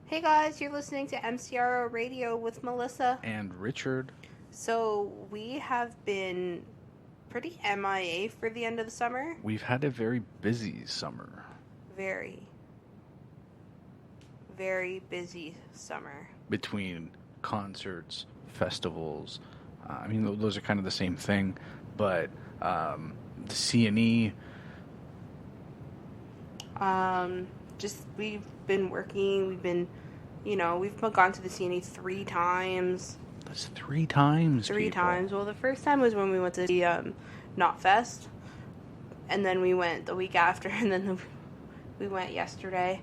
Hey guys, you're listening to MCRO Radio with Melissa. And Richard. So, we have been pretty MIA for the end of the summer. We've had a very busy summer. Very, very busy summer. Between concerts, festivals. Those are kind of the same thing. But the C&E. We've been working. We've gone to the C&E 3 times. That's 3 times. 3 times. Well, the first time was when we went to the Not Fest, and then we went the week after, and then we went yesterday,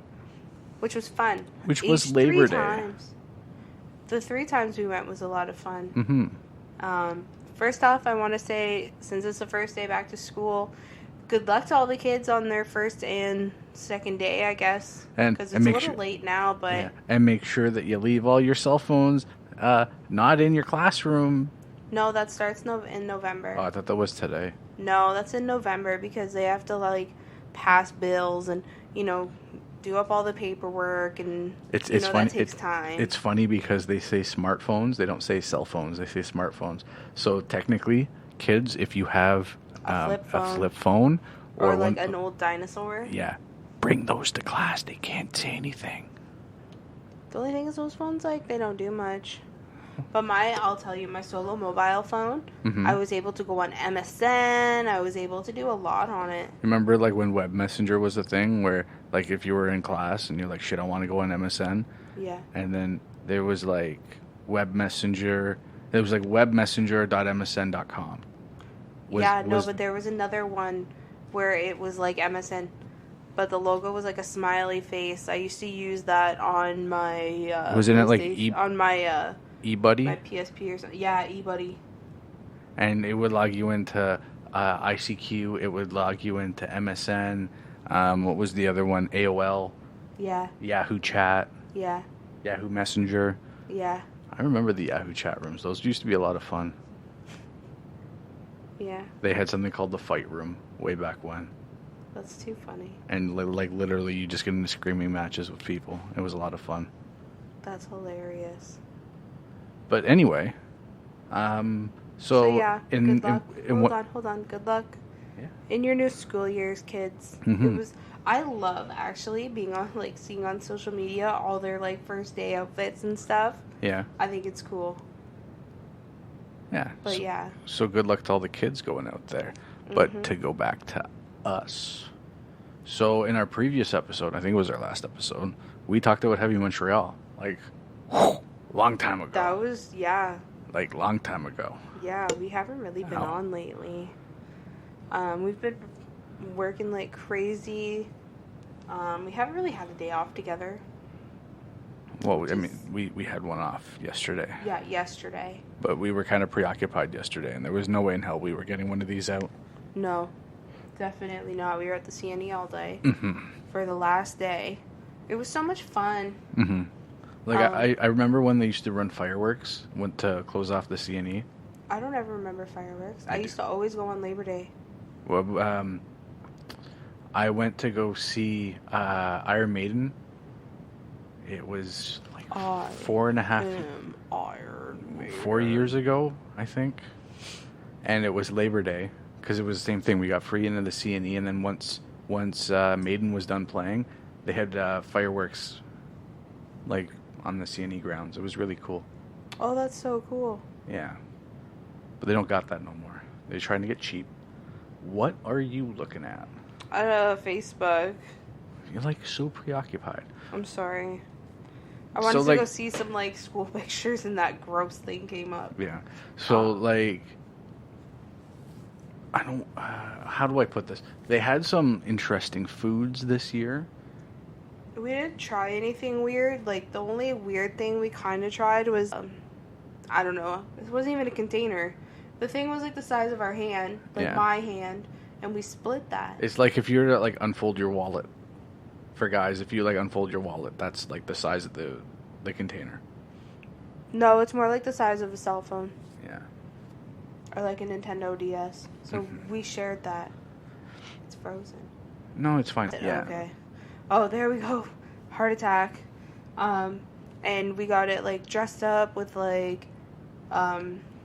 which was fun. Which was Labor Day. Times. The 3 times we went was a lot of fun. Mm-hmm. First off, I want to say, since it's the first day back to school, good luck to all the kids on their first and second day, I guess. Because it's a little late now, but... Yeah. And make sure that you leave all your cell phones not in your classroom. No, that starts in November. Oh, I thought that was today. No, that's in November because they have to, pass bills and, do up all the paperwork and, it's funny. That takes time. It's funny because they say smartphones. They don't say cell phones. They say smartphones. So technically, kids, if you have a flip phone or an old dinosaur. Yeah. Bring those to class. They can't say anything. The only thing is those phones, they don't do much. But I'll tell you, my solo mobile phone, mm-hmm. I was able to go on MSN. I was able to do a lot on it. Remember, when Web Messenger was a thing where, if you were in class and you're like, shit, I want to go on MSN. Yeah. And then there was, Web Messenger. It was, webmessenger.msn.com. But there was another one where it was like MSN, but the logo was like a smiley face. I used to use that on my wasn't it on my eBuddy? My PSP or something. Yeah, eBuddy. And it would log you into ICQ. It would log you into MSN. What was the other one? AOL. Yeah. Yahoo Chat. Yeah. Yahoo Messenger. Yeah. I remember the Yahoo chat rooms. Those used to be a lot of fun. Yeah. They had something called the Fight Room way back when. That's too funny. And literally you just get into screaming matches with people. It was a lot of fun. That's hilarious. But anyway, so yeah, good luck. Hold on. Good luck. Yeah. In your new school years, kids. Mm-hmm. I love actually being on seeing on social media all their first day outfits and stuff. Yeah. I think it's cool. Yeah. But yeah. So good luck to all the kids going out there. But mm-hmm. to go back to us. So in our previous episode, I think it was our last episode, we talked about Heavy Montreal. Long time ago. That was, yeah. Long time ago. Yeah, we haven't really been on lately. We've been working like crazy. We haven't really had a day off together. Well, we had one off yesterday. Yeah, yesterday. But we were kind of preoccupied yesterday, and there was no way in hell we were getting one of these out. No, definitely not. We were at the C&E all day mm-hmm. for the last day. It was so much fun. Mm-hmm. I remember when they used to run fireworks, went to close off the C&E. I don't ever remember fireworks. I used to always go on Labor Day. Well, I went to go see Iron Maiden. It was 4 years ago, I think. And it was Labor Day, because it was the same thing. We got free into the C&E, and then once Maiden was done playing, they had fireworks, on the C&E grounds. It was really cool. Oh, that's so cool. Yeah. But they don't got that no more. They're trying to get cheap. What are you looking at? Facebook. You're so preoccupied. I'm sorry. I wanted to go see some school pictures and that gross thing came up. Yeah. So I don't how do I put this? They had some interesting foods this year. We didn't try anything weird. The only weird thing we kind of tried was I don't know. It wasn't even a container. The thing was the size of our hand, my hand, and we split that. It's if you were to unfold your wallet. For guys, if you unfold your wallet, that's the size of the container. No, it's more the size of a cell phone. Yeah. Or a Nintendo DS. So mm-hmm. we shared that. It's frozen. No, it's fine. Yeah. Okay. Oh, there we go. Heart attack. And we got it, like, dressed up with, like,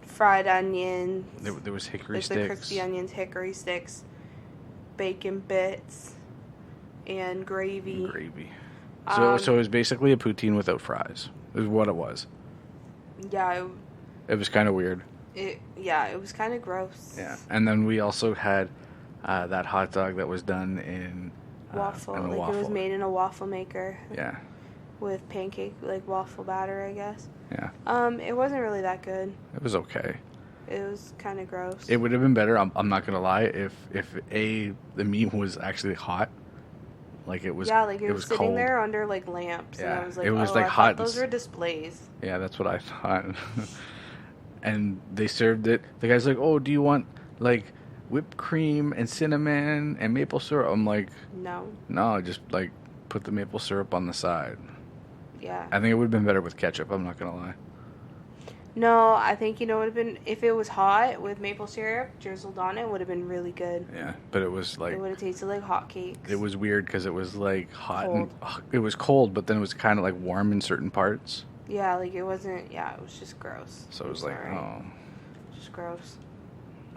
fried onions. There was hickory like sticks. The crispy onions, hickory sticks, bacon bits, and gravy. So it was basically a poutine without fries. Is what it was. Yeah. It was kind of weird. It was kind of gross. Yeah. And then we also had that hot dog that was done in... waffle. It was made in a waffle maker. Yeah. With pancake, like, waffle batter, I guess. Yeah. It wasn't really that good. It was okay. It was kind of gross. It would have been better, I'm not going to lie, if the meat was actually hot. Like, it was Yeah, like, it was sitting cold. there under, like, lamps. Yeah. And I was like, it was I hot. thought those were displays. Yeah, that's what I thought. And they served it. The guy's like, oh, do you want, like, whipped cream and cinnamon and maple syrup? I'm like... No, just, like, put the maple syrup on the side. Yeah. I think it would have been better with ketchup, I'm not going to lie. No, I think, it would have been... If it was hot with maple syrup drizzled on it, would have been really good. Yeah, but it was, like... It would have tasted like hotcakes. It was weird because it was, like, hot. Cold. It was cold, but then it was kind of, like, warm in certain parts. Yeah, like, it wasn't... Yeah, it was just gross. So it was like, oh... Just gross.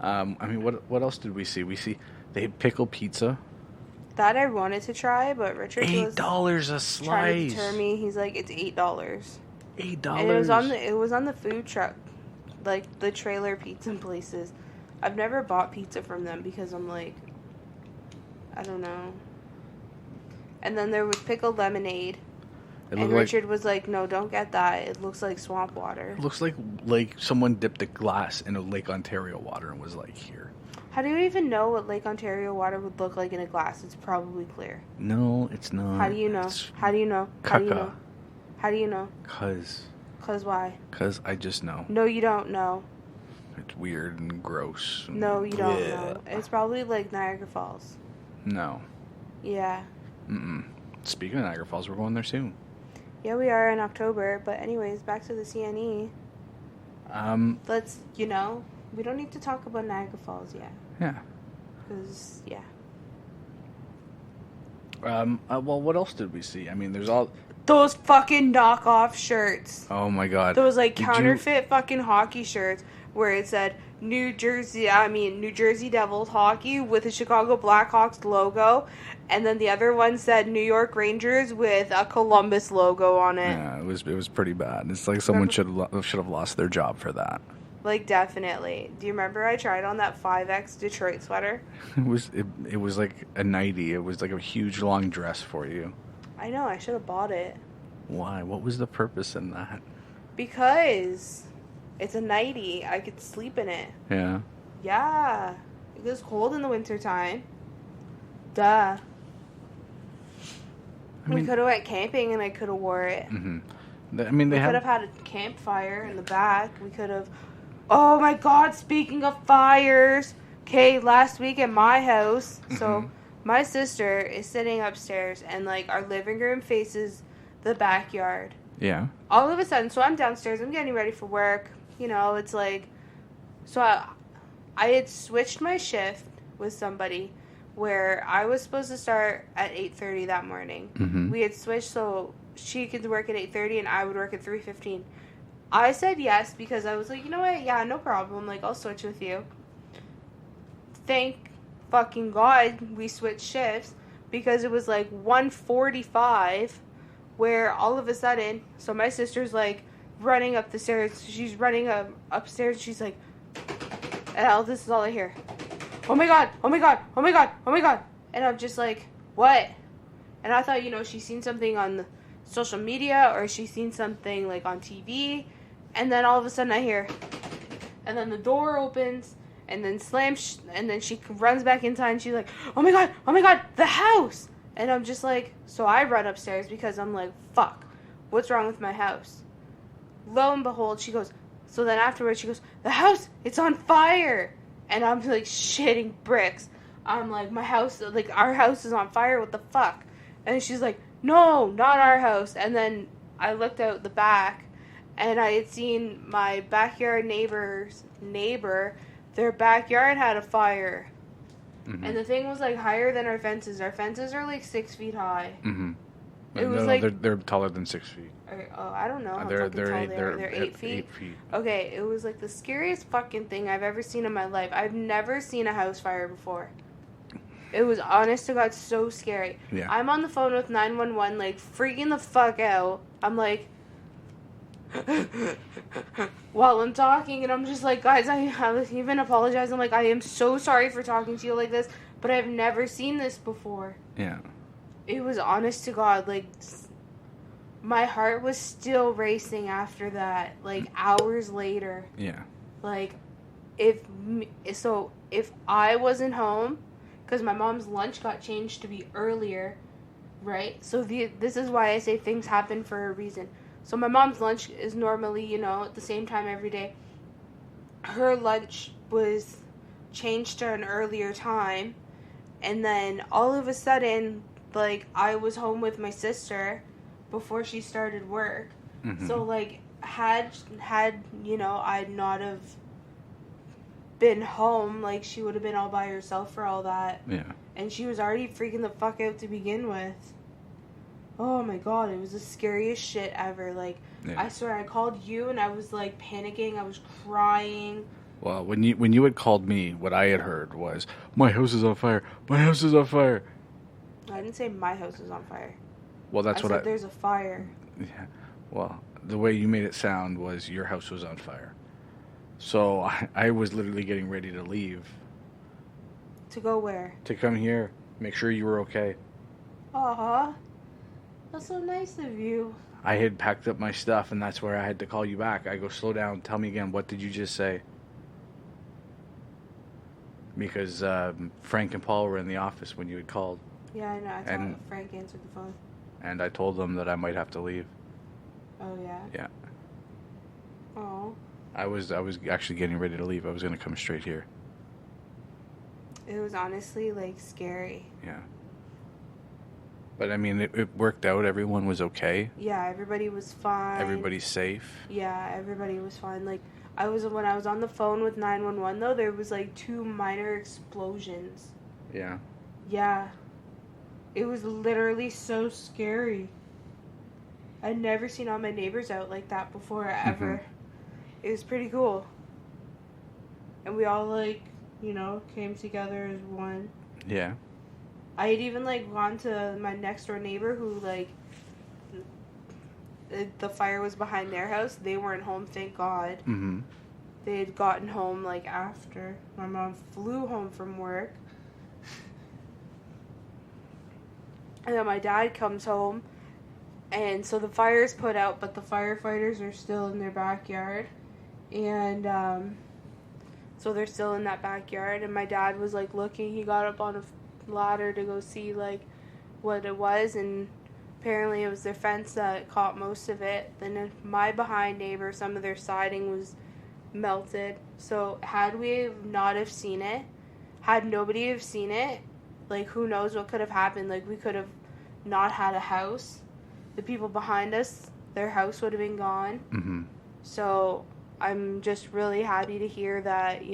I mean, what else did we see? They had pickle pizza. That I wanted to try, but Richard was $8 a slice. Trying to deter me. He's like, it's $8. $8. And it was on the food truck, like the trailer pizza places. I've never bought pizza from them because I'm like, I don't know. And then there was pickled lemonade. And Richard was like, no, don't get that. It looks like swamp water. It looks like someone dipped a glass in a Lake Ontario water and was like, here. How do you even know what Lake Ontario water would look like in a glass? It's probably clear. No, it's not. How do you know? How do you know? How do you know? How do you know? Cause why? Cause I just know. No, you don't know. It's weird and gross. And no, you don't know. It's probably like Niagara Falls. No. Yeah. Speaking of Niagara Falls, we're going there soon. Yeah, we are in October. But anyways, back to the CNE. Let's, we don't need to talk about Niagara Falls yet. Yeah. Because, yeah. Well, what else did we see? I mean, there's all... Those fucking knockoff shirts. Oh, my God. Those, like, counterfeit fucking hockey shirts where it said New Jersey Devils hockey with the Chicago Blackhawks logo. And then the other one said New York Rangers with a Columbus logo on it. Yeah, it was pretty bad. It's like someone should have lost their job for that. Like, definitely. Do you remember I tried on that 5X Detroit sweater? It was like a nightie. It was like a huge long dress for you. I know. I should have bought it. Why? What was the purpose in that? Because it's a nightie. I could sleep in it. Yeah. Yeah. It gets cold in the wintertime. Duh. We could have went camping and I could have wore it. Mm-hmm. I mean, we could have had a campfire in the back. We could have... Oh, my God. Speaking of fires. Okay, last week at my house. So, my sister is sitting upstairs and, like, our living room faces the backyard. Yeah. All of a sudden, so I'm downstairs. I'm getting ready for work. It's like... So, I had switched my shift with somebody where I was supposed to start at 8:30 that morning. Mm-hmm. We had switched so she could work at 8:30 and I would work at 3:15. I said yes because I was like, you know what? Yeah, no problem. Like, I'll switch with you. Thank fucking God we switched shifts because it was like 1:45 where all of a sudden, so my sister's like running up the stairs. She's running upstairs. She's like, and this is all I hear. Oh my God, oh my God, oh my God, oh my God. And I'm just like, what? And I thought, she's seen something on the social media or she's seen something like on TV. And then all of a sudden I hear, and then the door opens and then slams, and then she runs back inside and she's like, oh my God, the house. And I'm just like, so I run upstairs because I'm like, fuck, what's wrong with my house? Lo and behold, she goes, so then afterwards she goes, the house, it's on fire. And I'm like shitting bricks. I'm like, our house is on fire. What the fuck? And she's like, no, not our house. And then I looked out the back and I had seen my backyard neighbor, their backyard had a fire. Mm-hmm. And the thing was like higher than our fences. Our fences are like 6 feet high. Mm-hmm. It was they're taller than 6 feet. I don't know how fucking tall they are. They're 8 feet? 8 feet. Okay, it was like the scariest fucking thing I've ever seen in my life. I've never seen a house fire before. It was, honest to God, so scary. Yeah. I'm on the phone with 911, like, freaking the fuck out. I'm like, while I'm talking, and I'm just like, guys, I was even apologizing. I'm like, I am so sorry for talking to you like this, but I've never seen this before. Yeah. It was, honest to God, like, my heart was still racing after that, like, hours later. Yeah. Like, if I wasn't home, because my mom's lunch got changed to be earlier, right? So this is why I say things happen for a reason. So my mom's lunch is normally, at the same time every day. Her lunch was changed to an earlier time, and then all of a sudden, like, I was home with my sister before she started work. Mm-hmm. So, like, had I'd not have been home, like, she would have been all by herself for all that. Yeah. And she was already freaking the fuck out to begin with. Oh my God, it was the scariest shit ever. Like, yeah. I swear, I called you and I was, like, panicking. I was crying. Well, when you had called me, what I had heard was, my house is on fire. My house is on fire. I didn't say my house is on fire. Well, I said there's a fire. Yeah. Well, the way you made it sound was your house was on fire. So I was literally getting ready to leave. To go where? To come here. Make sure you were okay. Aw. That's so nice of you. I had packed up my stuff, and that's where I had to call you back. I go, slow down. Tell me again. What did you just say? Because Frank and Paul were in the office when you had called. Yeah, I know. I thought Frank answered the phone. And I told them that I might have to leave. Oh, yeah? Yeah. Oh. I was actually getting ready to leave. I was going to come straight here. It was honestly, like, scary. Yeah. But, I mean, it worked out. Everyone was okay. Yeah, everybody was fine. Everybody's safe. Yeah, everybody was fine. Like, when I was on the phone with 911, though, there was, like, 2 minor explosions. Yeah. Yeah. It was literally so scary. I'd never seen all my neighbors out like that before, ever. Mm-hmm. It was pretty cool. And we all, like, came together as one. Yeah. I had even, like, gone to my next door neighbor who, like, the fire was behind their house. They weren't home, thank God. Mm-hmm. They had gotten home, like, after. My mom flew home from work. And then my dad comes home. And so the fire's put out, but the firefighters are still in their backyard. And, so they're still in that backyard. And my dad was, like, looking. He got up on a ladder to go see, like, what it was. And apparently it was their fence that caught most of it. Then my behind neighbor, some of their siding was melted. So had we not have seen it, had nobody have seen it, like, who knows what could have happened. Like, we could have not had a house. The people behind us, their house would have been gone. Mm-hmm. So I'm just really happy to hear that,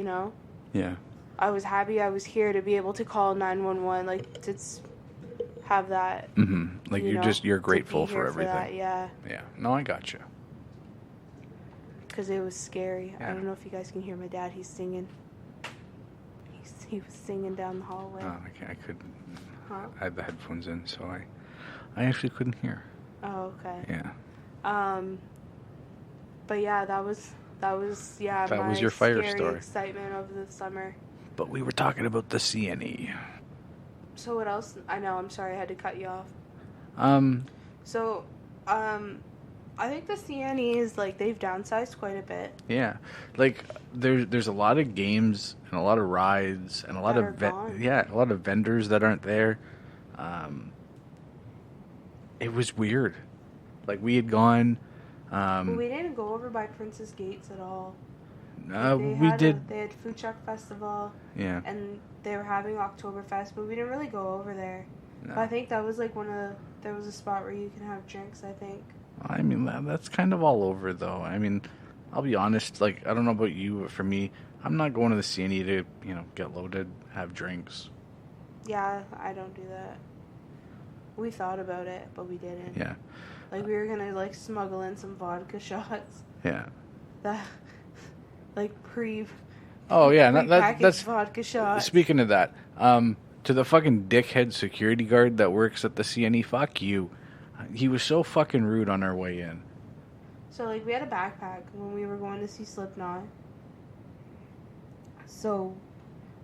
Yeah. I was happy I was here to be able to call 911, like, to have that. Mm-hmm. Like, you're grateful for everything. For that, yeah. Yeah. No, I got you. Because it was scary. Yeah. I don't know if you guys can hear my dad. He's singing. He was singing down the hallway. Oh, I couldn't. Huh? I had the headphones in, so I actually couldn't hear. Oh, okay. Yeah. But yeah, that was that was your fire story. Excitement of the summer. But we were talking about the CNE. So what else? I know. I'm sorry, I had to cut you off. So, I think the CNE is, like, they've downsized quite a bit. Yeah, like there's a lot of games and a lot of rides and a lot of a lot of vendors that aren't there. It was weird. Like, we had gone. Well, we didn't go over by Princess Gates at all. We did. They had Food Truck Festival. Yeah. And they were having Oktoberfest, but we didn't really go over there. No. But I think that was, like, there was a spot where you can have drinks, I think. I mean, that's kind of all over, though. I mean, I'll be honest, like, I don't know about you, but for me, I'm not going to the CNE to, get loaded, have drinks. Yeah, I don't do that. We thought about it, but we didn't. Yeah. Like, we were gonna, like, smuggle in some vodka shots. Yeah. That, like, Oh, yeah. That's vodka shots. Speaking of that, to the fucking dickhead security guard that works at the CNE, fuck you. He was so fucking rude on our way in. So, like, we had a backpack when we were going to see Slipknot. So,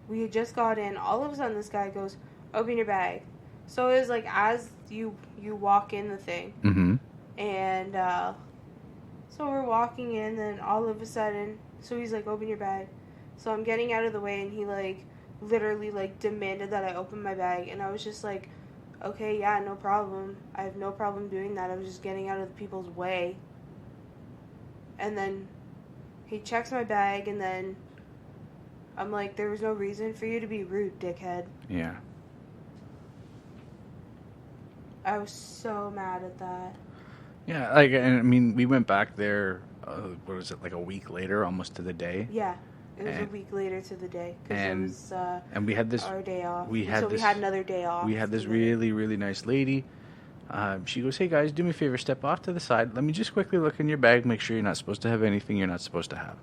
we had just got in. All of a sudden, this guy goes, open your bag. So, it was, like, as you walk in the thing. Mm-hmm. And, so we're walking in, and all of a sudden, so he's like, open your bag. So I'm getting out of the way, and he, like, literally, like, demanded that I open my bag. And I was just like, okay, yeah, no problem. I have no problem doing that. I was just getting out of the people's way. And then he checks my bag, and then I'm like, there was no reason for you to be rude, dickhead. Yeah. I was so mad at that. Yeah, like, and I mean, we went back there, what was it, like a week later, almost to the day? Yeah. It was a week later to the day. Because it was and we had this, our day off. We had another day off. We had this really, really nice lady. She goes, hey guys, do me a favor, step off to the side. Let me just quickly look in your bag, make sure you're not supposed to have anything you're not supposed to have.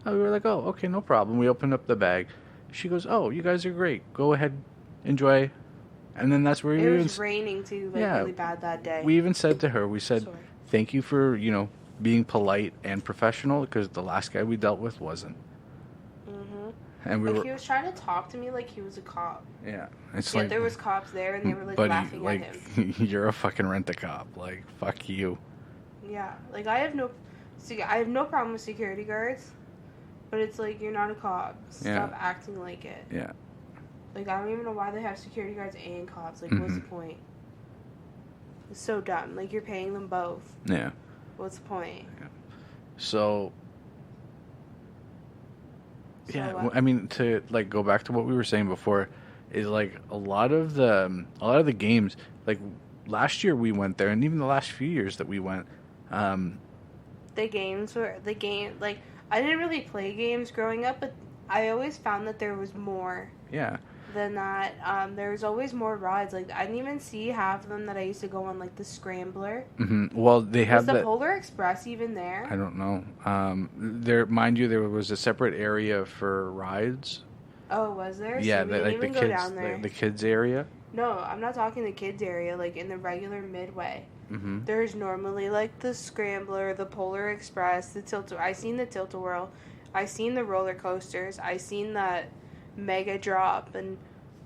We were like, oh, okay, no problem. We opened up the bag. She goes, oh, you guys are great. Go ahead, enjoy. And then that's where it was raining too, like, really bad that day. We even said to her, we said, thank you for, being polite and professional, because the last guy we dealt with wasn't. And he was trying to talk to me like he was a cop. Yeah. There was cops there, and they were, like, laughing at him. You're a fucking rent-a-cop. Like, fuck you. Yeah. Like, I have no problem with security guards, but it's like, you're not a cop. Stop acting like it. Yeah. Like, I don't even know why they have security guards and cops. Like, what's the point? It's so dumb. Like, you're paying them both. Yeah. What's the point? Yeah. So I mean, to, like, go back to what we were saying before, is, like, a lot of the games, like, last year we went there, and even the last few years that we went, like, I didn't really play games growing up, but I always found that there was more. Yeah. Than that. There was always more rides. Like, I didn't even see half of them that I used to go on, like, the Scrambler. Mm-hmm. Well, they have the Polar Express even there? I don't know. Mind you, there was a separate area for rides. Oh, was there? Yeah, so we didn't even go down there. The kids area. No, I'm not talking the kids area. Like, in the regular Midway. Mm-hmm. There's normally, like, the Scrambler, the Polar Express, the I seen the Tilt-A-Whirl. I seen the roller coasters. I seen that Mega Drop and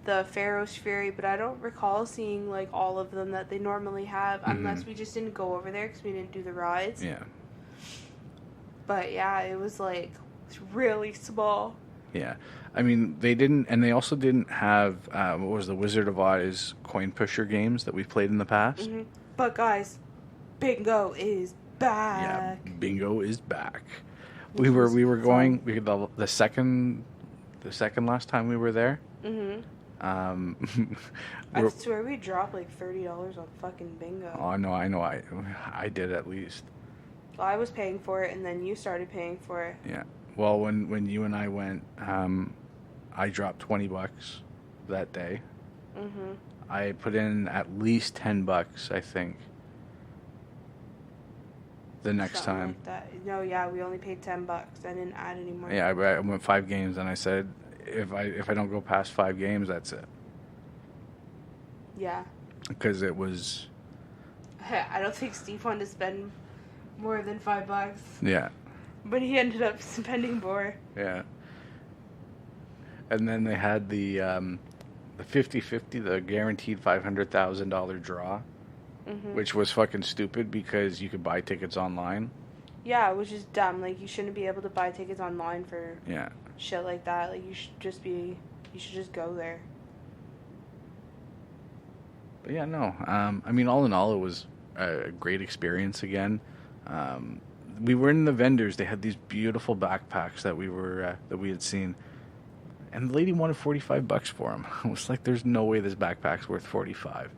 the Pharaoh's Fury, but I don't recall seeing, like, all of them that they normally have, unless we just didn't go over there because we didn't do the rides. Yeah. But yeah, it was, like, it's really small. Yeah. I mean, they didn't, and they also didn't have, what was the Wizard of Oz coin pusher games that we've played in the past. Mm-hmm. But guys, Bingo is back. Yeah, Bingo is back. We were going, the second last time we were there. Mm-hmm. I swear we dropped like $30 on fucking Bingo. Oh, no, I know. I did at least. Well, I was paying for it, and then you started paying for it. Yeah. Well, when you and I went, I dropped $20 that day. Mm-hmm. I put in at least $10, I think. The next Something time. Like that. No, yeah, we only paid $10. I didn't add any more. Yeah, I went 5 games, and I said, if I don't go past 5 games, that's it. Yeah. Because it was. I don't think Steve wanted to spend more than $5. Yeah. But he ended up spending more. Yeah. And then they had the 50-50, the guaranteed $500,000 draw. Mm-hmm. Which was fucking stupid because you could buy tickets online. Yeah, which is dumb. Like, you shouldn't be able to buy tickets online for shit like that. Like, you should just go there. But yeah, no. I mean, all in all, it was a great experience again. We were in the vendors. They had these beautiful backpacks that we had seen. And the lady wanted $45 for them. I was like, there's no way this backpack's worth $45.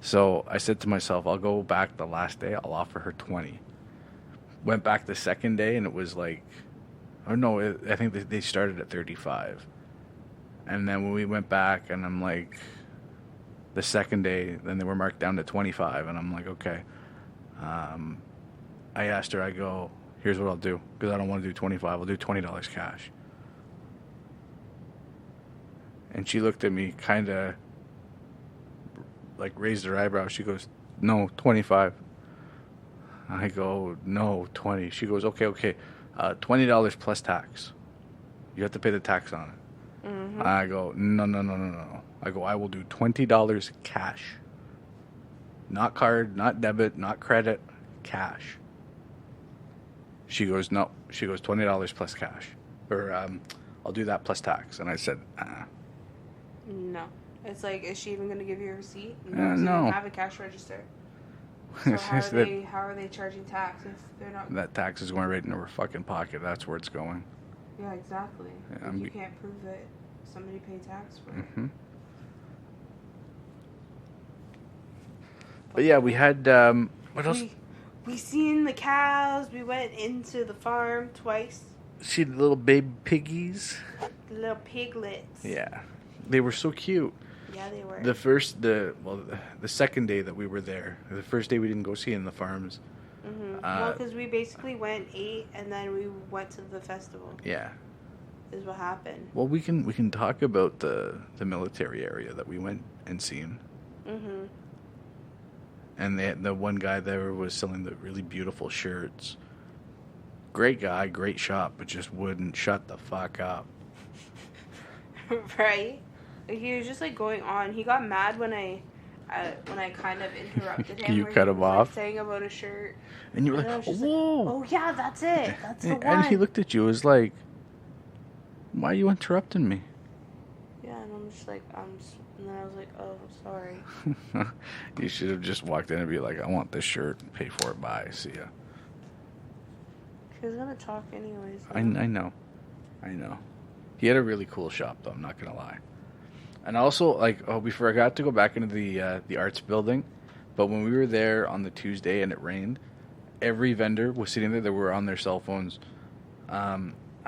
So I said to myself, I'll go back the last day. I'll offer her $20. Went back the second day, and it was like, I think they started at $35. And then when we went back, and I'm like, The second day, then they were marked down to 25, and I'm like, okay. I asked her, I go, here's what I'll do, because I don't want to do 25. I'll do $20 cash. And she looked at me, kind of like raised her eyebrow. She goes, no, 25. I go, no, 20. She goes, okay, $20 plus tax. You have to pay the tax on it. Mm-hmm. I go, no. I go, I will do $20 cash. Not card, not debit, not credit, cash. She goes, no. She goes, $20 plus cash. Or I'll do that plus tax. And I said, No. It's like, is she even going to give you a receipt? No. No. They don't have a cash register. So how are they charging tax if they're not... That tax is going right into her fucking pocket. That's where it's going. Yeah, exactly. Yeah, like you can't prove that somebody paid tax for it. Mm-hmm. But yeah, we had... what else? We seen the cows. We went into the farm twice. See the little baby piggies? The little piglets. Yeah. They were so cute. Yeah, they were. The second day that we were there, the first day we didn't go see in the farms. Mm-hmm. Well, because we basically went, ate, and then we went to the festival. Yeah. Is what happened. Well, we can talk about the military area that we went and seen. Mm-hmm. And the one guy there was selling the really beautiful shirts. Great guy, great shop, but just wouldn't shut the fuck up. Right? He was just like going on. He got mad when I kind of interrupted him. You cut him off? Like, saying about a shirt. And you were like, whoa. Like, oh yeah, that's it. That's the one. And he looked at you, was like, why are you interrupting me? Yeah, and I'm just like, and then I was like, oh, sorry. You should have just walked in and be like, I want this shirt. Pay for it. Bye. See ya. She was going to talk anyways. I know. He had a really cool shop, though. I'm not going to lie. And also, we forgot to go back into the arts building. But when we were there on the Tuesday and it rained, every vendor was sitting there. They were on their cell phones. I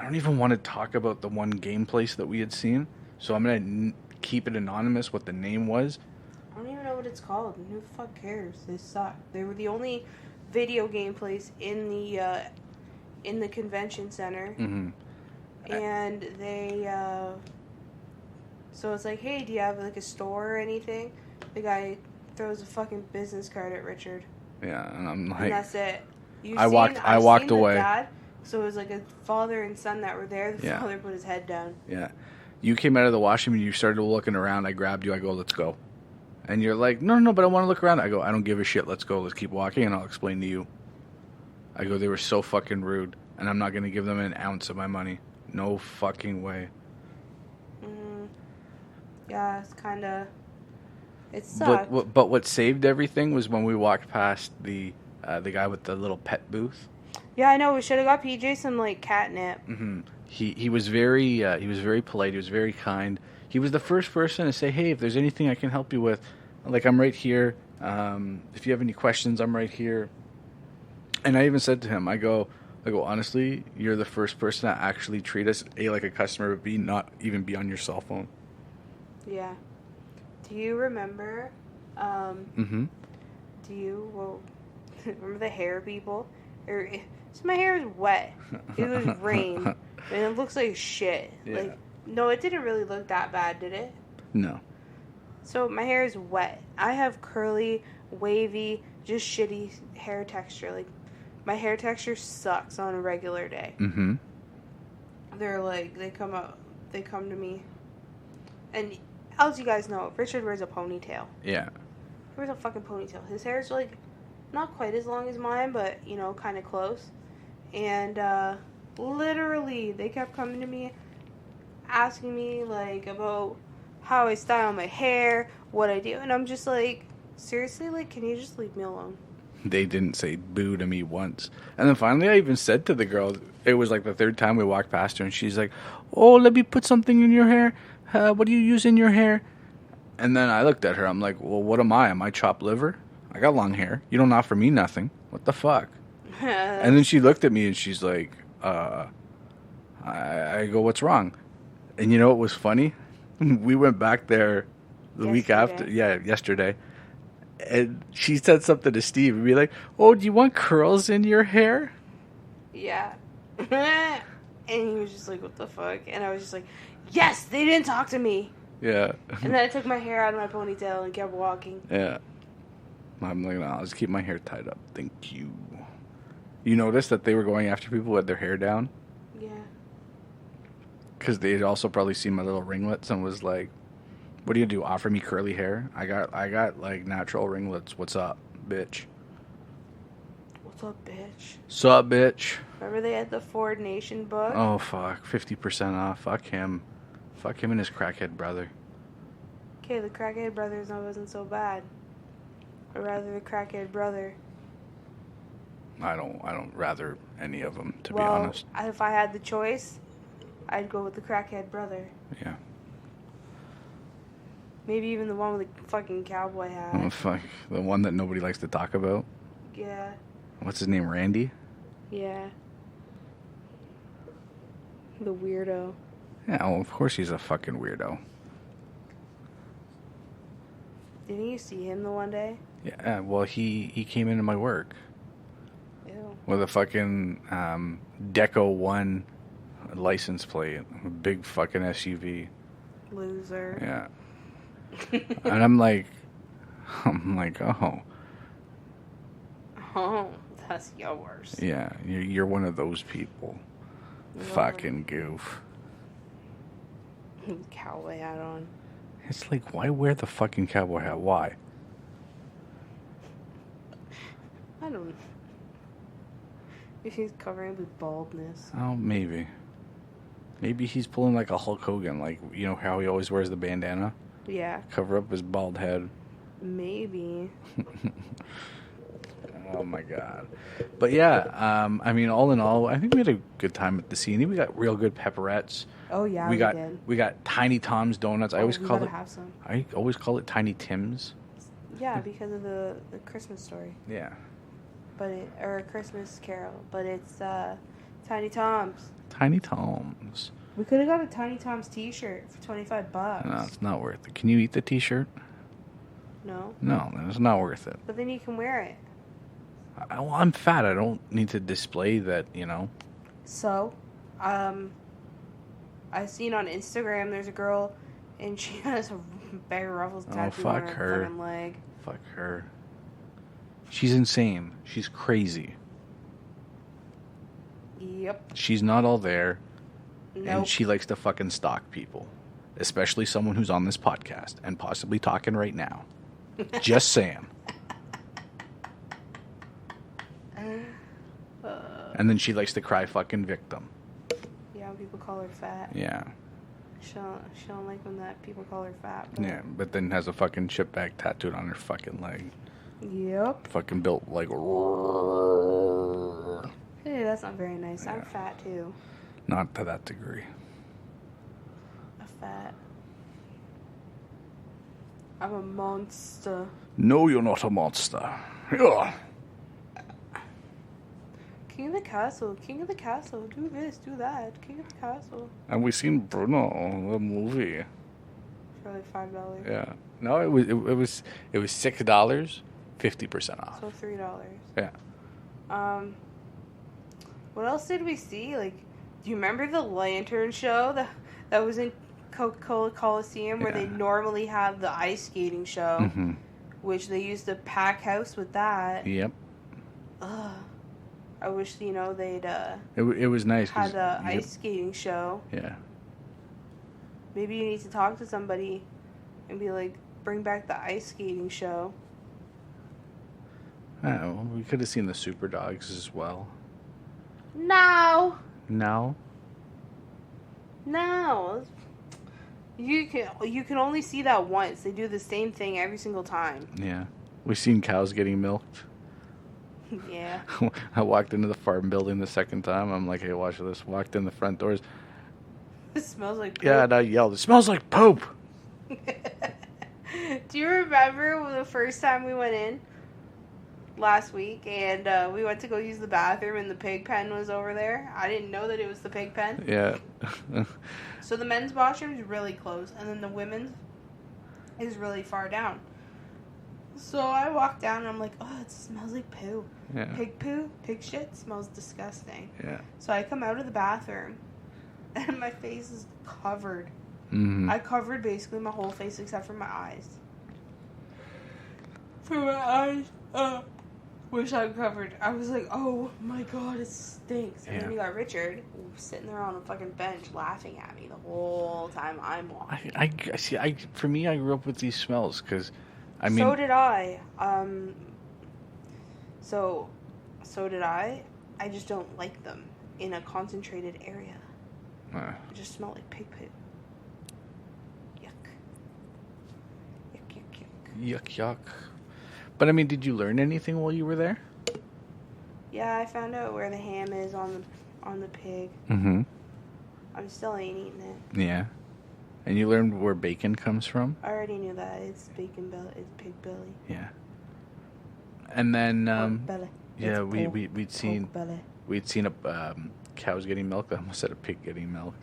don't even want to talk about the one game place that we had seen. So I'm going to keep it anonymous what the name was. I don't even know what it's called. Who the fuck cares? They suck. They were the only video game place in the convention center. Mm-hmm. And they... So it's like, hey, do you have like a store or anything? The guy throws a fucking business card at Richard. Yeah, and I'm like... And that's it. I walked away. Dad, so it was like a father and son that were there. The father put his head down. Yeah. You came out of the washroom and you started looking around. I grabbed you. I go, let's go. And you're like, no, but I want to look around. I go, I don't give a shit. Let's go. Let's keep walking and I'll explain to you. I go, they were so fucking rude. And I'm not going to give them an ounce of my money. No fucking way. Yeah, it's kind of... It sucked. But what saved everything was when we walked past the guy with the little pet booth. Yeah, I know. We should have got PJ some like catnip. Mm-hmm. He was very polite. He was very kind. He was the first person to say, "Hey, if there's anything I can help you with, like I'm right here. If you have any questions, I'm right here." And I even said to him, I go, honestly, you're the first person to actually treat us like a customer, but not even be on your cell phone. Yeah. Do you remember? Mm-hmm. Remember the hair people? So my hair is wet. It was rain, and it looks like shit. Yeah. No, it didn't really look that bad, did it? No. So my hair is wet. I have curly, wavy, just shitty hair texture. Like my hair texture sucks on a regular day. Mm-hmm. They're like they come to me, and as you guys know, Richard wears a ponytail. Yeah. He wears a fucking ponytail. His hair is like not quite as long as mine, but kind of close. And literally, they kept coming to me, asking me like about how I style my hair, what I do, and I'm just like, seriously, like, can you just leave me alone? They didn't say boo to me once. And then finally, I even said to the girl, it was like the third time we walked past her, and she's like, "Oh, let me put something in your hair. What do you use in your hair?" And then I looked at her. I'm like, "Well, what am I? Am I chopped liver? I got long hair. You don't offer me nothing. What the fuck?" And then she looked at me and she's like, I go, "What's wrong?" And you know what was funny? We went back there the week after. Yeah, yesterday. And she said something to Steve and be like, "Oh, do you want curls in your hair?" Yeah. And he was just like, "What the fuck?" And I was just like, "Yes, they didn't talk to me." Yeah. And then I took my hair out of my ponytail and kept walking. Yeah. I'm like, no, I'll just keep my hair tied up. Thank you. You noticed that they were going after people with their hair down? Yeah. Because they'd also probably seen my little ringlets and was like, "What do you do? Offer me curly hair? I got like natural ringlets. What's up, bitch?" What's up, bitch? Sup, bitch? Remember they had the Ford Nation book? Oh, fuck. 50% off. Fuck him. Fuck him and his crackhead brother. Okay, the crackhead brothers wasn't so bad. Or rather, the crackhead brother. I don't rather any of them, to be honest. If I had the choice, I'd go with the crackhead brother. Yeah. Maybe even the one with the fucking cowboy hat. Oh, fuck. The one that nobody likes to talk about? Yeah. What's his name, Randy? Yeah. The weirdo. Yeah, well, of course he's a fucking weirdo. Didn't you see him the one day? Yeah, well, he came into my work. Ew. With a fucking Deco 1 license plate. A big fucking SUV. Loser. Yeah. And I'm like, oh. Oh, that's yours. Yeah, you're one of those people. No. Fucking goof. Cowboy hat on. It's like, why wear the fucking cowboy hat? Why? I don't know. If he's covering with baldness. Oh, maybe. Maybe he's pulling like a Hulk Hogan, like, you know how he always wears the bandana? Yeah. Cover up his bald head. Maybe. Oh my god. But yeah, I mean, all in all, I think we had a good time at the CNE. We got real good pepperettes. Oh yeah, we did. We got Tiny Tom's donuts. I always call it Tiny Tim's. Yeah, because of the Christmas story. Yeah. Or a Christmas Carol, but it's Tiny Tom's. Tiny Tom's. We could have got a Tiny Tom's T-shirt for $25. No, it's not worth it. Can you eat the T-shirt? No. No, then it's not worth it. But then you can wear it. Well, I'm fat. I don't need to display that, you know. So, I seen on Instagram there's a girl, and she has a Bear Ruffles tattoo on her fucking leg. Fuck her. She's insane. She's crazy. Yep. She's not all there. Nope. And she likes to fucking stalk people. Especially someone who's on this podcast and possibly talking right now. Just saying. And then she likes to cry fucking victim. Yeah, when people call her fat. Yeah. She don't like when that people call her fat. But... Yeah, but then has a fucking chip bag tattooed on her fucking leg. Yep. Fucking built like... Hey, that's not very nice. Yeah. I'm fat too. Not to that degree. I'm a monster. No, you're not a monster. Ugh. King of the castle, do this, do that, King of the castle. And we seen Bruno, the movie. For like $5. Yeah. No, it was $6, 50% off. So $3. Yeah. What else did we see? Like, do you remember the lantern show that was in Coca-Cola Coliseum where they normally have the ice skating show, which they used to pack house with that. Yep. Ugh. I wish, they'd it was nice had the ice skating show. Yeah. Maybe you need to talk to somebody and be like, bring back the ice skating show. Oh, we could have seen the Super Dogs as well. No. No. You can only see that once. They do the same thing every single time. Yeah. We've seen cows getting milked. Yeah. I walked into the farm building the second time. I'm like, hey, watch this. Walked in the front doors. It smells like poop. Yeah, and I yelled, it smells like poop. Do you remember the first time we went in? Last week, and we went to go use the bathroom, and the pig pen was over there. I didn't know that it was the pig pen. Yeah. So the men's washroom is really close, and then the women's is really far down. So I walk down and I'm like, oh, it smells like poo. Yeah. Pig shit smells disgusting. Yeah. So I come out of the bathroom and my face is covered. Mm-hmm. I covered basically my whole face except for my eyes. For my eyes, wish I covered. I was like, oh my god, it stinks. And then you got Richard sitting there on a fucking bench laughing at me the whole time I'm walking. I see. For me, I grew up with these smells because, I mean. So did I. So did I. I just don't like them in a concentrated area. It just smell like pig poo. Yuck. Yuck. But I mean, did you learn anything while you were there? Yeah, I found out where the ham is on the pig. Mm-hmm. I'm still ain't eating it. Yeah. And you learned where bacon comes from? I already knew that. It's bacon belly. It's pig belly. Yeah. And then belly. yeah, it's we'd seen a cows getting milk. I almost said a pig getting milk.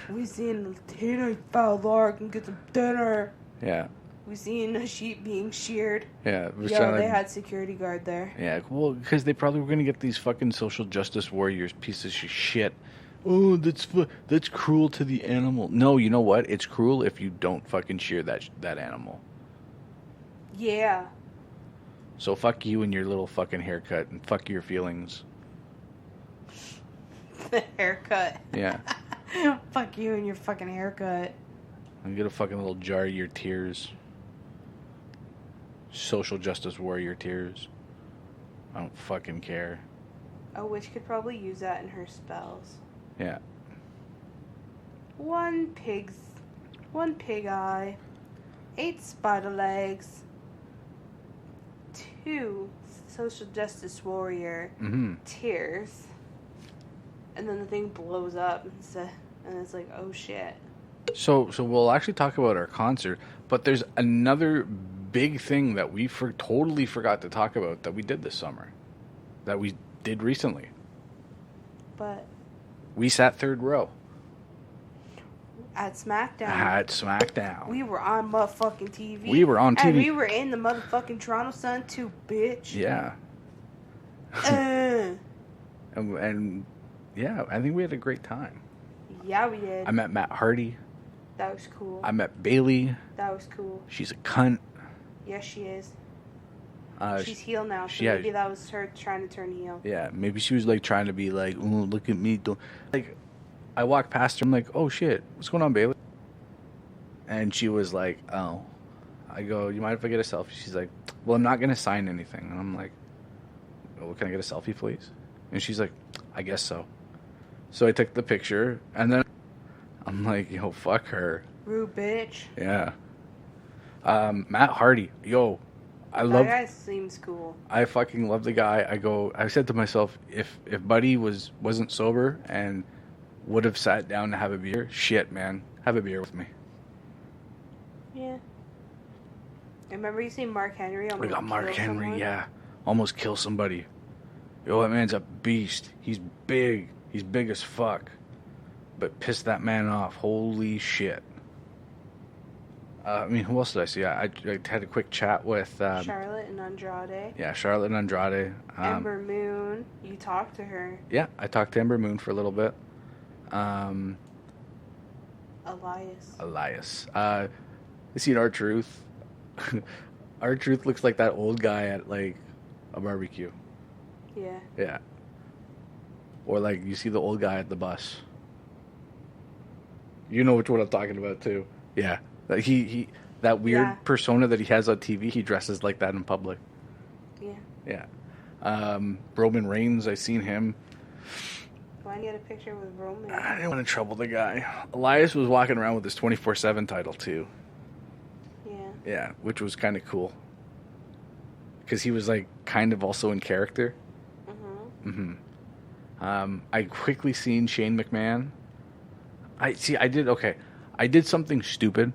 We seen the teenage fowler can get some dinner. Yeah. We seen a sheep being sheared. Yeah. They had security guard there. Yeah, well, because they probably were going to get these fucking social justice warriors, pieces of shit. Oh, that's cruel to the animal. No, you know what? It's cruel if you don't fucking shear that animal. Yeah. So fuck you and your little fucking haircut, and fuck your feelings. The haircut. Yeah. Fuck you and your fucking haircut. And get a fucking little jar of your tears. Social justice warrior tears. I don't fucking care. A witch could probably use that in her spells. Yeah. One pig eye. 8 spider legs. 2 social justice warrior tears. And then the thing blows up and it's like, oh shit. So we'll actually talk about our concert, but there's another big thing that we totally forgot to talk about that we did this summer, that we did recently. But we sat third row at SmackDown. We were on motherfucking TV. We were on TV. And we were in the motherfucking Toronto Sun too, bitch. Yeah. and yeah, I think we had a great time. Yeah, we did. I met Matt Hardy. That was cool. I met Bailey. That was cool. She's a cunt. Yes, she is. She's heel now, so maybe that was her trying to turn heel. Yeah, maybe she was like trying to be like, oh, look at me. Like, I walked past her, I'm like, oh shit, what's going on, Bailey? And she was like, oh. I go, you mind if I get a selfie? She's like, well, I'm not going to sign anything. And I'm like, oh, can I get a selfie, please? And she's like, I guess so. So I took the picture, and then I'm like, yo, fuck her. Rude bitch. Yeah. Matt Hardy, yo, that guy seems cool. I fucking love the guy. I said to myself, if Buddy wasn't sober and would have sat down to have a beer, shit, man, have a beer with me. Yeah. I remember you seen Mark Henry. We got Mark Henry, someone? Yeah. Almost kill somebody. Yo, that man's a beast. He's big. He's big as fuck. But pissed that man off. Holy shit. I mean, who else did I see? I had a quick chat with... Charlotte and Andrade. Yeah, Charlotte and Andrade. Ember Moon. You talked to her. Yeah, I talked to Ember Moon for a little bit. Elias. I seen R-Truth. R-Truth looks like that old guy at, like, a barbecue. Yeah. Yeah. Or, like, you see the old guy at the bus. You know which one I'm talking about, too. Yeah. He that weird persona that he has on TV, he dresses like that in public. Yeah. Yeah. Roman Reigns, I seen him. Why didn't you get a picture with Roman? I didn't want to trouble the guy. Elias was walking around with his 24/7 title, too. Yeah. Yeah, which was kind of cool. Because he was, like, kind of also in character. I quickly seen Shane McMahon. I did something stupid.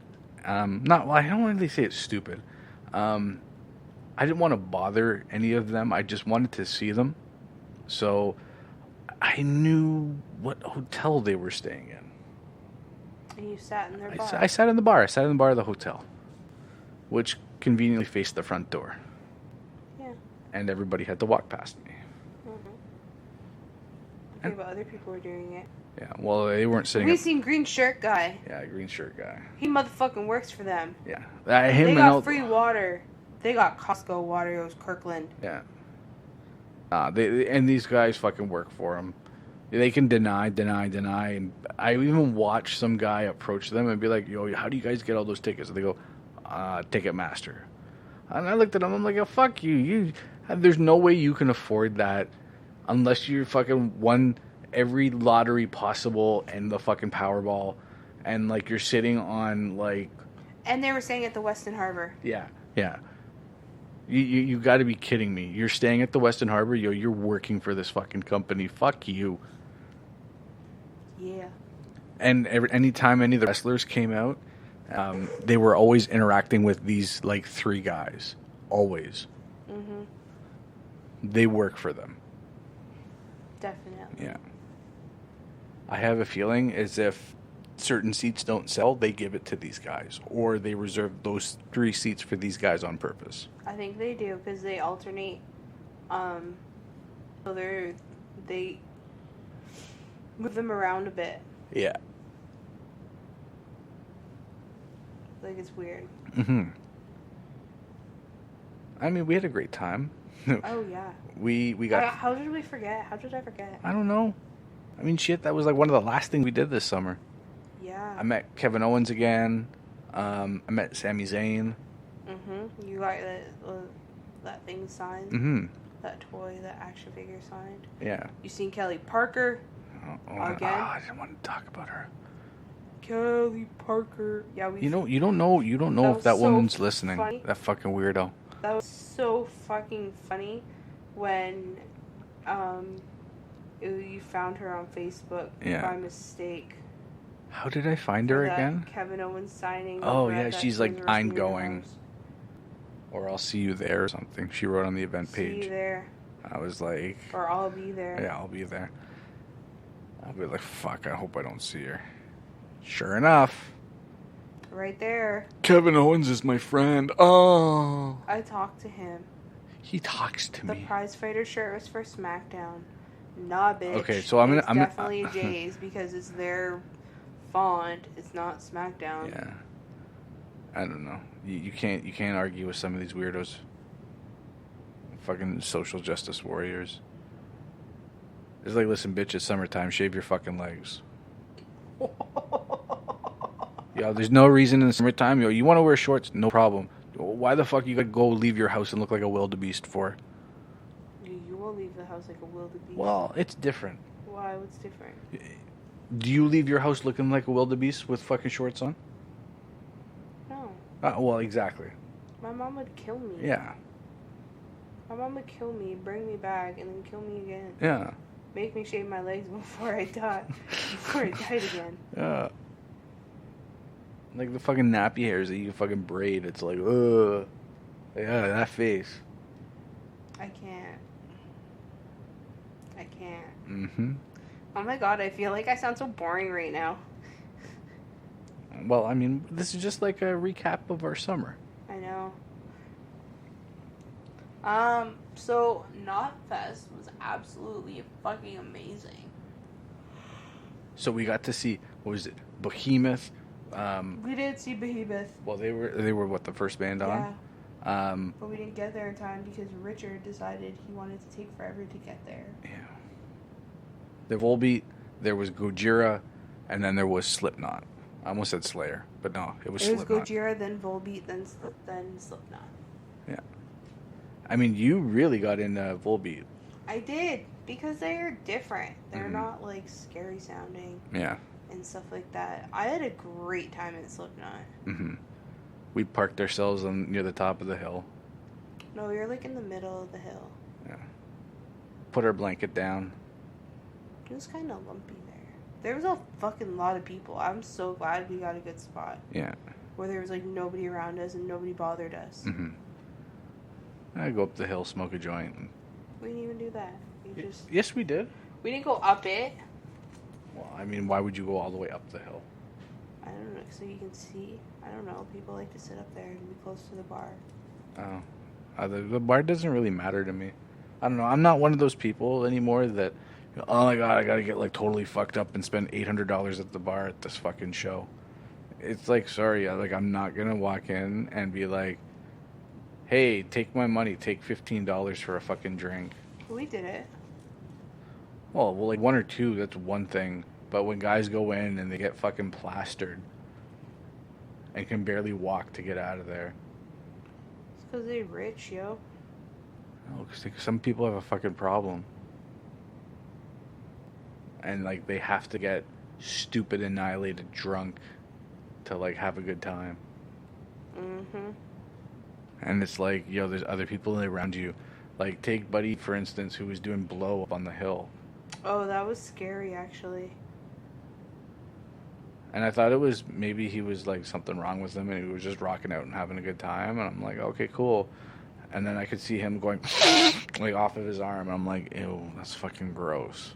I don't really say it's stupid. I didn't want to bother any of them. I just wanted to see them. So I knew what hotel they were staying in. And you sat in their bar. I sat in the bar. I sat in the bar of the hotel, which conveniently faced the front door. Yeah. And everybody had to walk past me. Okay, but other people were doing it. Yeah, well, they weren't sitting. We seen green shirt guy. Yeah, green shirt guy. He motherfucking works for them. Yeah, they got free water. They got Costco water. It was Kirkland. Yeah. And these guys fucking work for them. They can deny, and I even watched some guy approach them and be like, "Yo, how do you guys get all those tickets?" And they go, "Ticketmaster." And I looked at them. I'm like, "Oh, fuck you! There's no way you can afford that unless you fucking won every lottery possible and the fucking Powerball, and like you're sitting on like." And they were staying at the Westin Harbor. Yeah. You got to be kidding me! You're staying at the Westin Harbor, yo. You're working for this fucking company. Fuck you. Yeah. And anytime any of the wrestlers came out, they were always interacting with these like three guys. Always. Mm-hmm. They work for them. Definitely. Yeah. I have a feeling as if certain seats don't sell, they give it to these guys, or they reserve those 3 seats for these guys on purpose. I think they do because they alternate. So they move them around a bit. Yeah. Like it's weird. Mm-hmm. I mean, we had a great time. Oh yeah. We got. How did we forget? How did I forget? I don't know. I mean, shit. That was like one of the last things we did this summer. Yeah. I met Kevin Owens again. I met Sami Zayn. Mhm. You got that thing signed. Mhm. That toy, that action figure signed. Yeah. You seen Kelly Parker? Again? I didn't want to talk about her. Kelly Parker. Yeah, we. You don't know if that woman's listening. Funny. That fucking weirdo. That was so fucking funny when you found her on Facebook by mistake. How did I find her again? Kevin Owens signing. Oh yeah, she's like, I'm going. Or I'll see you there or something. She wrote on the event page. See you there. I was like... Or I'll be there. Yeah, I'll be there. I'll be like, fuck, I hope I don't see her. Sure enough. Right there. Kevin Owens is my friend. Oh. I talked to him. He talks to me. The prize fighter shirt was for SmackDown. Nah, bitch. Okay, so I'm definitely Jay's because it's their font. It's not SmackDown. Yeah. I don't know. You can't argue with some of these weirdos. Fucking social justice warriors. It's like, listen, bitch, it's summertime. Shave your fucking legs. Yo, there's no reason in the summertime. Yo, you want to wear shorts? No problem. Why the fuck you gotta go leave your house and look like a wildebeest for? You will leave the house like a wildebeest. Well, it's different. Why? What's different? Do you leave your house looking like a wildebeest with fucking shorts on? No. Well, exactly. My mom would kill me. Yeah. My mom would kill me, bring me back, and then kill me again. Yeah. Make me shave my legs before I die. Before I died again. Yeah. Like the fucking nappy hairs that you can fucking braid. It's like, ugh. Yeah, that face. I can't. Mm-hmm. Oh my god, I feel like I sound so boring right now. Well, I mean, this is just like a recap of our summer. I know. So Knotfest was absolutely fucking amazing. So we got to see, what was it, Behemoth? We did see Behemoth. Well, they were what, the first band on? Yeah. But we didn't get there in time because Richard decided he wanted to take forever to get there. Yeah. The Volbeat, there was Gojira, and then there was Slipknot. I almost said Slayer, but no, it was Slipknot. It was Gojira, then Volbeat, then Slipknot. Yeah. I mean, you really got into Volbeat. I did, because they're different. They're not, like, scary sounding. Yeah. And stuff like that. I had a great time in Slipknot. Mm-hmm. We parked ourselves near the top of the hill. No, we were, like, in the middle of the hill. Yeah. Put our blanket down. It was kind of lumpy there. There was a fucking lot of people. I'm so glad we got a good spot. Yeah. Where there was, like, nobody around us and nobody bothered us. Mm-hmm. I go up the hill, smoke a joint. We didn't even do that. Yes, we did. We didn't go up it. Well, I mean, why would you go all the way up the hill? I don't know, so you can see. I don't know. People like to sit up there and be close to the bar. Oh. The bar doesn't really matter to me. I don't know. I'm not one of those people anymore that, oh my god, I gotta get like totally fucked up and spend $800 at the bar at this fucking show. It's like, sorry, I'm not gonna walk in and be like, hey, take my money, take $15 for a fucking drink. We did it. Well, like one or two, that's one thing. But when guys go in and they get fucking plastered and can barely walk to get out of there. It's because they're rich, yo. No, because some people have a fucking problem. And, like, they have to get stupid, annihilated drunk to, like, have a good time. Mm-hmm. And it's like, yo, there's other people around you. Like, take Buddy, for instance, who was doing blow up on the hill. Oh, that was scary, actually. And I thought it was maybe he was, like, something wrong with him and he was just rocking out and having a good time. And I'm like, okay, cool. And then I could see him going, like, off of his arm. And I'm like, ew, that's fucking gross.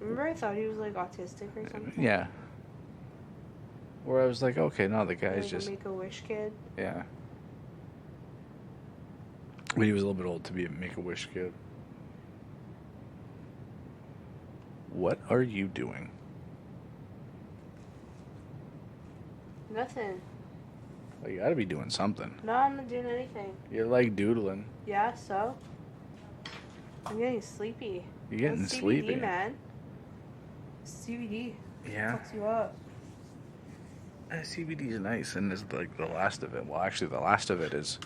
Remember I thought he was, like, autistic or something? Yeah. Where I was like, okay, no, the guy's like just... a Make-A-Wish kid? Yeah. But he was a little bit old to be a Make-A-Wish kid. What are you doing? Nothing. Well, you gotta be doing something. No, I'm not doing anything. You're like doodling. Yeah, so? I'm getting sleepy. You're getting sleepy. CBD, man. CBD. Yeah. Fucks you up. CBD is nice, and it's like the last of it. Well, actually, the last of it is...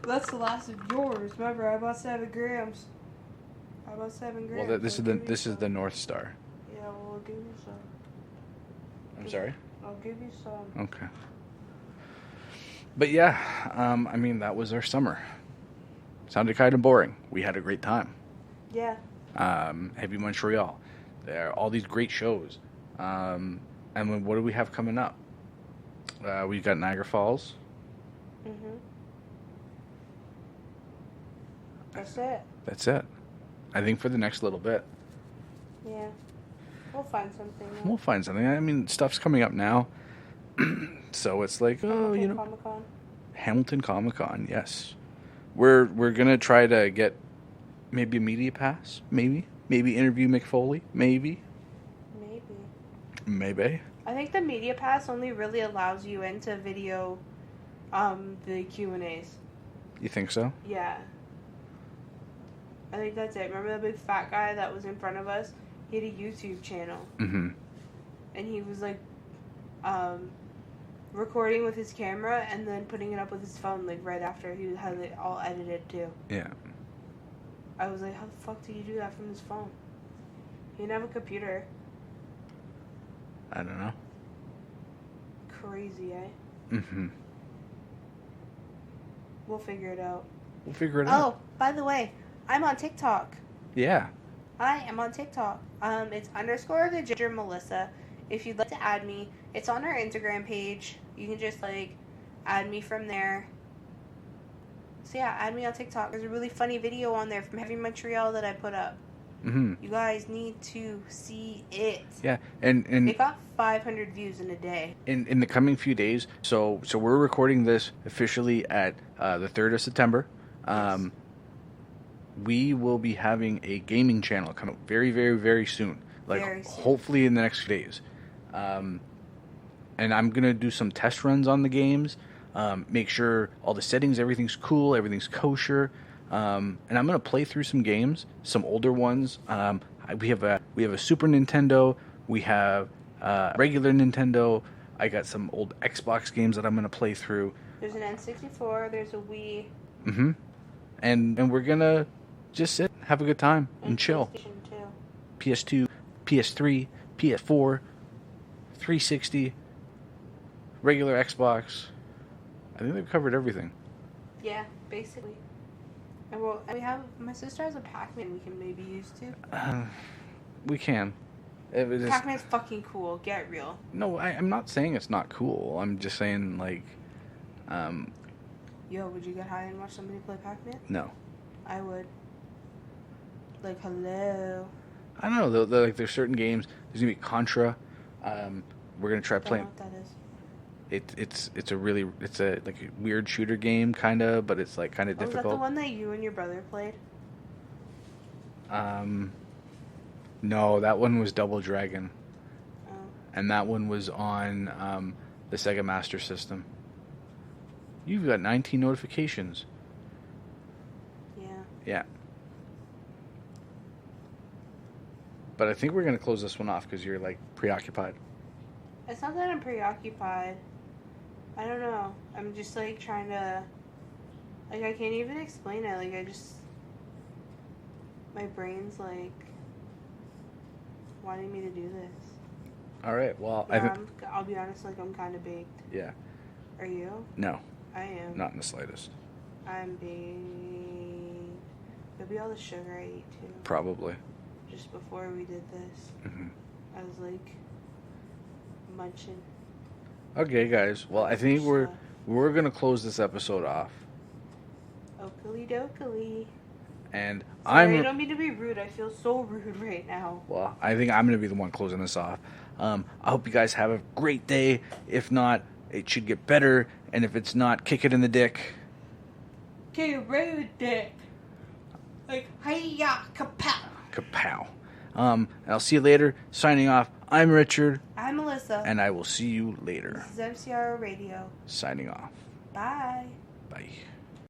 That's the last of yours. Remember, I bought 7 grams. Well, this is the North Star. Yeah, well, I'll give you some. I'm sorry? I'll give you some. Okay. But yeah, I mean, that was our summer. Sounded kind of boring. We had a great time. Yeah. Heavy Montreal. There are all these great shows. And then what do we have coming up? We've got Niagara Falls. Mm-hmm. That's it. That's it. I think for the next little bit. Yeah. We'll find something. We'll find something. I mean, stuff's coming up now. So it's like, Hamilton, you know. Comic-Con. Hamilton Comic-Con, yes. We're going to try to get maybe a media pass. Maybe interview McFoley. Maybe. I think the media pass only really allows you into video, the Q&As. You think so? Yeah. I think that's it. Remember that big fat guy that was in front of us? He had a YouTube channel. Mm-hmm. And he was like, recording with his camera and then putting it up with his phone, like right after he had it all edited too. Yeah. I was like, how the fuck did you do that from his phone? He didn't have a computer. I don't know. Crazy, eh? Mm-hmm. We'll figure it out. out. Oh, by the way, I'm on TikTok. Yeah. I am on TikTok. It's _ the Ginger Melissa. If you'd like to add me, it's on our Instagram page. You can just like add me from there. So yeah, add me on TikTok. There's a really funny video on there from Heavy Montreal that I put up. Mm-hmm. You guys need to see it. Yeah, and it got 500 views in a day. In the coming few days. So we're recording this officially at the 3rd of September. Yes. We will be having a gaming channel come up very, very, very soon. Like hopefully in the next few days. And I'm gonna do some test runs on the games. Make sure all the settings, everything's cool, everything's kosher. And I'm gonna play through some games, some older ones. We have a Super Nintendo. We have regular Nintendo. I got some old Xbox games that I'm gonna play through. There's an N64. There's a Wii. Mm-hmm. And we're gonna just sit, have a good time, and chill. PS2, PS3, PS4, 360, regular Xbox. I think they've covered everything. Yeah, basically. And my sister has a Pac-Man we can maybe use too. We can. Pac-Man's fucking cool. Get real. No, I'm not saying it's not cool. I'm just saying, like... Yo, would you get high and watch somebody play Pac-Man? No. I would. Like, hello. I don't know. Like, there's certain games. There's going to be Contra. We're gonna try playing. Don't know what that is. It's a like a weird shooter game kinda, but it's like kinda difficult. Is that the one that you and your brother played? No, that one was Double Dragon. Oh. And that one was on the Sega Master System. You've got 19 notifications. Yeah. Yeah. But I think we're going to close this one off because you're, like, preoccupied. It's not that I'm preoccupied. I don't know. I'm just, like, trying to... Like, I can't even explain it. Like, I just... My brain's, like... wanting me to do this. All right, well... Yeah, I'll be honest, like, I'm kind of baked. Yeah. Are you? No. I am. Not in the slightest. I'm baked. It'll be all the sugar I eat, too. Probably. Just before we did this. Mm-hmm. I was, like... munching. Okay, guys. Well, I think we're going to close this episode off. Oakley dokley. And Sorry, I don't mean to be rude. I feel so rude right now. Well, I think I'm going to be the one closing this off. I hope you guys have a great day. If not, it should get better. And if it's not, kick it in the dick. Kick it right in the dick. Like, hi-ya, kapow. Kapow. I'll see you later. Signing off. I'm Richard. I'm Melissa. And I will see you later. This is MCRO Radio. Signing off. Bye. Bye.